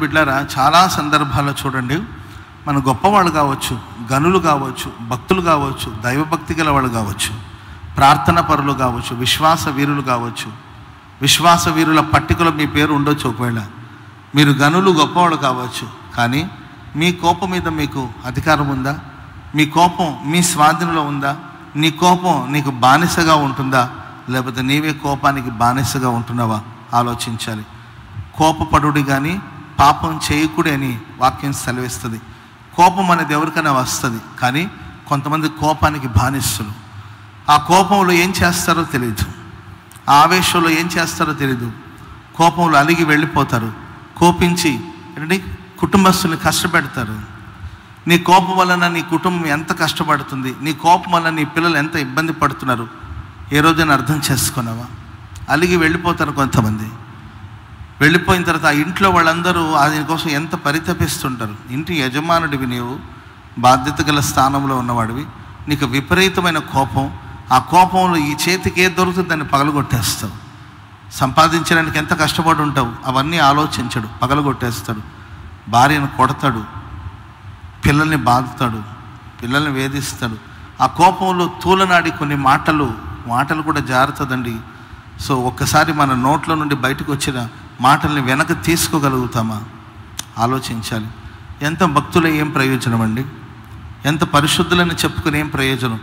బిడ్డలారా, చాలా సందర్భాల్లో చూడండి, మన గొప్పవాళ్ళు కావచ్చు, గనులు కావచ్చు, భక్తులు కావచ్చు, దైవభక్తి గల వాళ్ళు కావచ్చు, ప్రార్థన పరులు కావచ్చు, విశ్వాస వీరులు కావచ్చు. విశ్వాస వీరుల పట్టికలో మీ పేరు ఉండొచ్చు. ఒకవేళ మీరు గనులు గొప్పవాళ్ళు కావచ్చు, కానీ మీ కోపం మీద మీకు అధికారం ఉందా? మీ కోపం మీ స్వాధీనంలో ఉందా? నీ కోపం నీకు బానిసగా ఉంటుందా, లేకపోతే నీవే కోపానికి బానిసగా ఉంటున్నావా? ఆలోచించాలి. కోపపడుడి కానీ పాపం చేయకుడి అని వాక్యం సెలవిస్తుంది. కోపం అనేది ఎవరికైనా వస్తుంది, కానీ కొంతమంది కోపానికి బానిసలు. ఆ కోపంలో ఏం చేస్తారో తెలియదు, ఆ ఆవేశంలో ఏం చేస్తారో తెలియదు. కోపంలో అలిగి వెళ్ళిపోతారు, కోపించి ఏంటంటే కుటుంబస్తుల్ని కష్టపెడతారు. నీ కోపం వలన నీ కుటుంబం ఎంత కష్టపడుతుంది, నీ కోపం వలన నీ పిల్లలు ఎంత ఇబ్బంది పడుతున్నారు, ఏ రోజైనా అర్థం చేసుకున్నావా? అలిగి వెళ్ళిపోతారు కొంతమంది. వెళ్ళిపోయిన తర్వాత ఆ ఇంట్లో వాళ్ళందరూ దీనికోసం ఎంత పరితపిస్తుంటారు. ఇంటి యజమానుడివి నీవు, బాధ్యత గల స్థానంలో ఉన్నవాడివి, నీకు విపరీతమైన కోపం. ఆ కోపంలో ఈ చేతికి ఏది దొరుకుతుంది దాన్ని పగలగొట్టేస్తావు. సంపాదించడానికి ఎంత కష్టపడి ఉంటావు అవన్నీ ఆలోచించడు, పగలగొట్టేస్తాడు. భార్యను కొడతాడు, పిల్లల్ని బాదుతాడు, పిల్లల్ని వేధిస్తాడు. ఆ కోపంలో తూలనాడి కొన్ని మాటలు కూడా జారుతుందండి. సో ఒక్కసారి మన నోట్లో నుండి బయటకు వచ్చిన మాటల్ని వెనక తీసుకోగలుగుతామా? ఆలోచించాలి. ఎంత భక్తులే ఏం ప్రయోజనం అండి? ఎంత పరిశుద్ధులని చెప్పుకుని ఏం ప్రయోజనం?